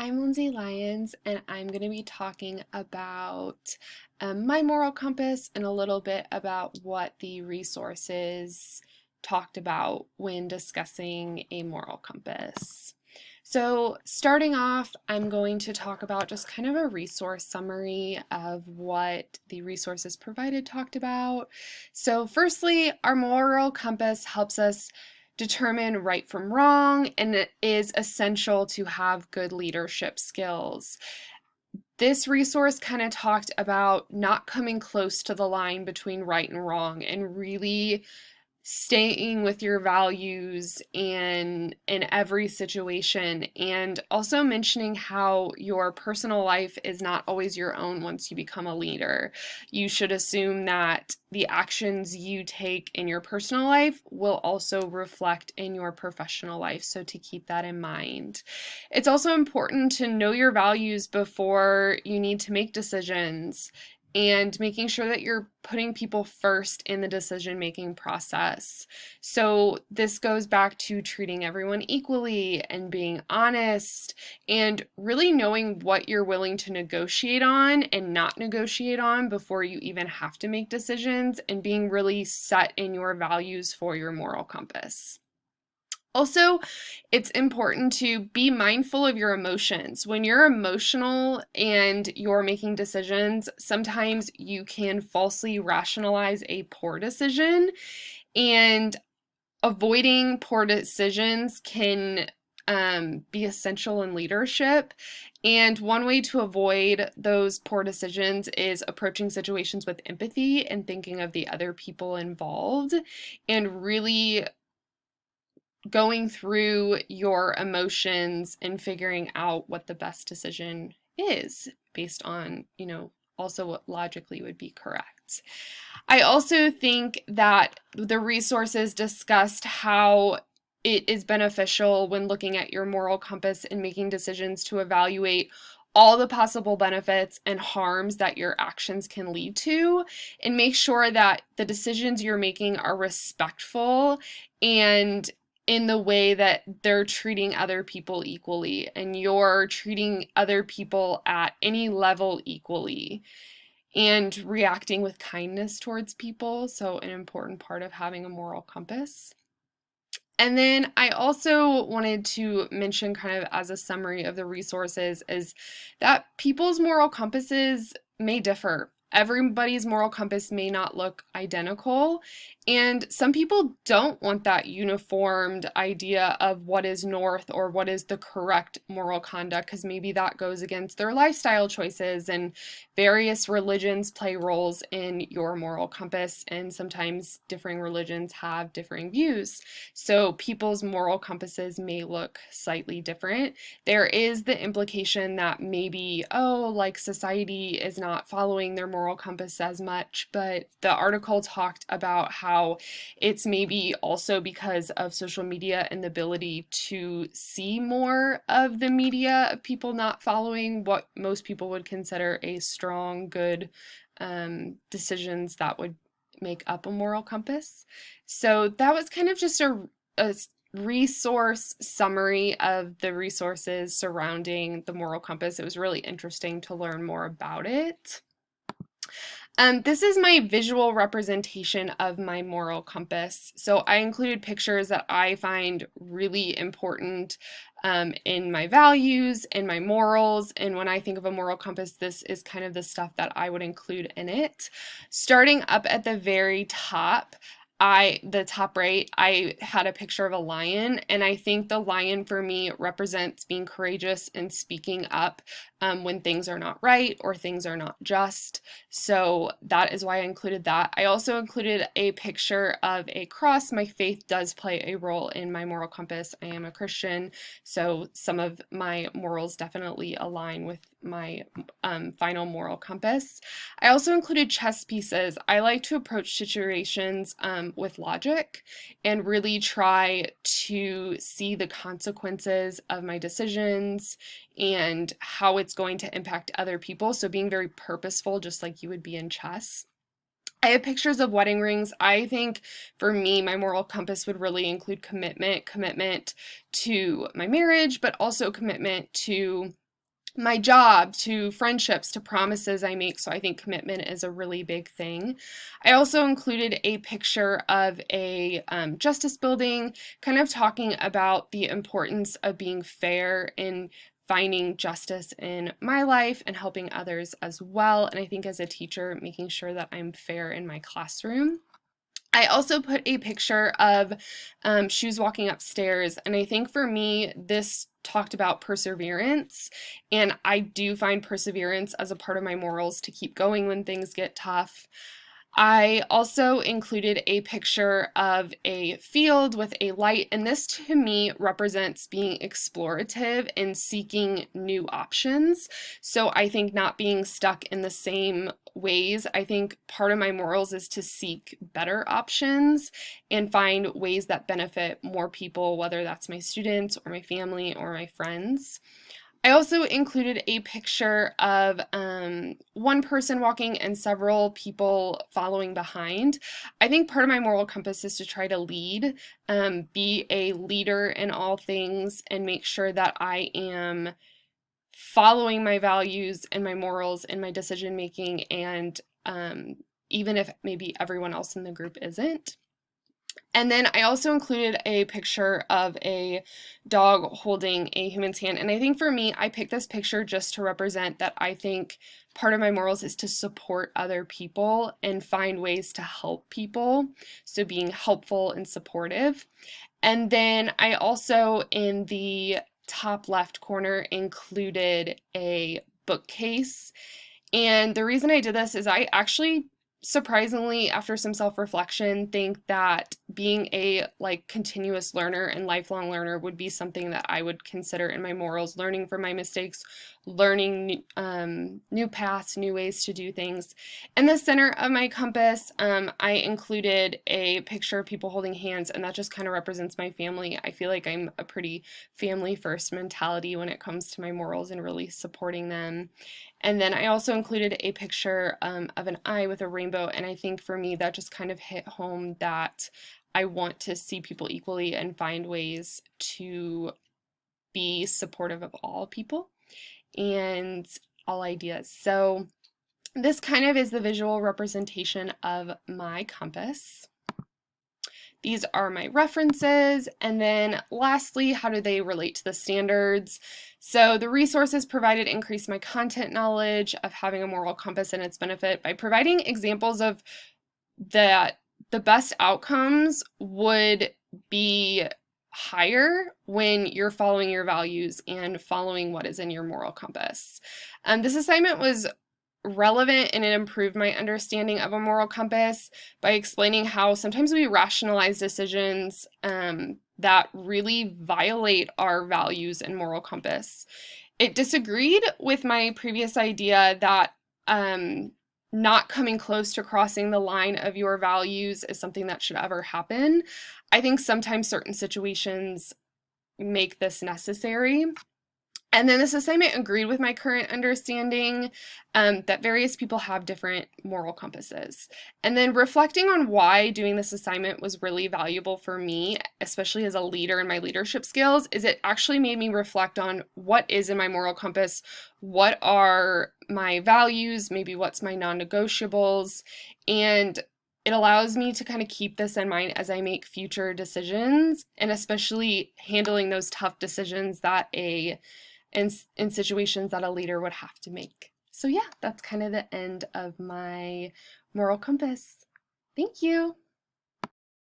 I'm Lindsay Lyons, and I'm going to be talking about my moral compass and a little bit about what the resources talked about when discussing a moral compass. So, starting off, I'm going to talk about just kind of a resource summary of what the resources provided talked about. So, firstly, our moral compass helps us determine right from wrong, and it is essential to have good leadership skills. This resource kind of talked about not coming close to the line between right and wrong and really staying with your values and in every situation, and also mentioning how your personal life is not always your own once you become a leader. You should assume that the actions you take in your personal life will also reflect in your professional life, so to keep that in mind. It's also important to know your values before you need to make decisions, and making sure that you're putting people first in the decision-making process. So this goes back to treating everyone equally and being honest and really knowing what you're willing to negotiate on and not negotiate on before you even have to make decisions, and being really set in your values for your moral compass. Also, it's important to be mindful of your emotions. When you're emotional and you're making decisions, sometimes you can falsely rationalize a poor decision, and avoiding poor decisions can be essential in leadership. And one way to avoid those poor decisions is approaching situations with empathy and thinking of the other people involved, and really going through your emotions and figuring out what the best decision is based on, also what logically would be correct. I also think that the resources discussed how it is beneficial when looking at your moral compass and making decisions to evaluate all the possible benefits and harms that your actions can lead to, and make sure that the decisions you're making are respectful and in the way that they're treating other people equally, and you're treating other people at any level equally, and reacting with kindness towards people. So, an important part of having a moral compass. And then I also wanted to mention, kind of as a summary of the resources, is that people's moral compasses may differ. Everybody's moral compass may not look identical, and some people don't want that uniformed idea of what is north or what is the correct moral conduct, because maybe that goes against their lifestyle choices, and various religions play roles in your moral compass, and sometimes differing religions have differing views. So people's moral compasses may look slightly different. There is the implication that maybe, like society is not following their moral compass as much, but the article talked about how it's maybe also because of social media and the ability to see more of the media of people not following what most people would consider a strong, good decisions that would make up a moral compass. So that was kind of just a resource summary of the resources surrounding the moral compass. It was really interesting to learn more about it. This is my visual representation of my moral compass. So I included pictures that I find really important in my values and my morals. And when I think of a moral compass, this is kind of the stuff that I would include in it. Starting up at the very top, the top right, I had a picture of a lion, and I think the lion for me represents being courageous and speaking up when things are not right or things are not just. So that is why I included that. I also included a picture of a cross. My faith does play a role in my moral compass. I am a Christian, so some of my morals definitely align with my final moral compass. I also included chess pieces. I like to approach situations with logic and really try to see the consequences of my decisions and how it's going to impact other people. So being very purposeful, just like you would be in chess. I have pictures of wedding rings. I think for me, my moral compass would really include commitment to my marriage, but also commitment to my job, to friendships, to promises I make. So I think commitment is a really big thing. I also included a picture of a justice building, kind of talking about the importance of being fair in finding justice in my life and helping others as well. And I think as a teacher, making sure that I'm fair in my classroom. I also put a picture of shoes walking upstairs, and I think for me, this talked about perseverance, and I do find perseverance as a part of my morals to keep going when things get tough. I also included a picture of a field with a light, and this to me represents being explorative and seeking new options. So I think not being stuck in the same ways. I think part of my morals is to seek better options and find ways that benefit more people, whether that's my students or my family or my friends. I also included a picture of one person walking and several people following behind. I think part of my moral compass is to try to lead, be a leader in all things, and make sure that I am following my values and my morals in my decision making, and even if maybe everyone else in the group isn't. And then I also included a picture of a dog holding a human's hand. And I think for me, I picked this picture just to represent that I think part of my morals is to support other people and find ways to help people. So being helpful and supportive. And then I also, in the top left corner, included a bookcase. And the reason I did this is I actually, surprisingly, after some self-reflection, think that being a continuous learner and lifelong learner would be something that I would consider in my morals, learning from my mistakes, learning new paths, new ways to do things. In the center of my compass, I included a picture of people holding hands, and that just kind of represents my family. I feel like I'm a pretty family first mentality when it comes to my morals and really supporting them. And then I also included a picture of an eye with a rainbow, and I think for me that just kind of hit home that I want to see people equally and find ways to be supportive of all people and all ideas. So this kind of is the visual representation of my compass. These are my references, and then lastly, how do they relate to the standards? So the resources provided increase my content knowledge of having a moral compass and its benefit by providing examples of that the best outcomes would be higher when you're following your values and following what is in your moral compass. This assignment was relevant, and it improved my understanding of a moral compass by explaining how sometimes we rationalize decisions that really violate our values and moral compass. It disagreed with my previous idea that not coming close to crossing the line of your values is something that should ever happen. I think sometimes certain situations make this necessary. And then this assignment agreed with my current understanding that various people have different moral compasses. And then reflecting on why doing this assignment was really valuable for me, especially as a leader in my leadership skills, is it actually made me reflect on what is in my moral compass, what are my values, maybe what's my non-negotiables, and it allows me to kind of keep this in mind as I make future decisions, and especially handling those tough decisions that in situations that a leader would have to make. So yeah, that's kind of the end of my moral compass. Thank you.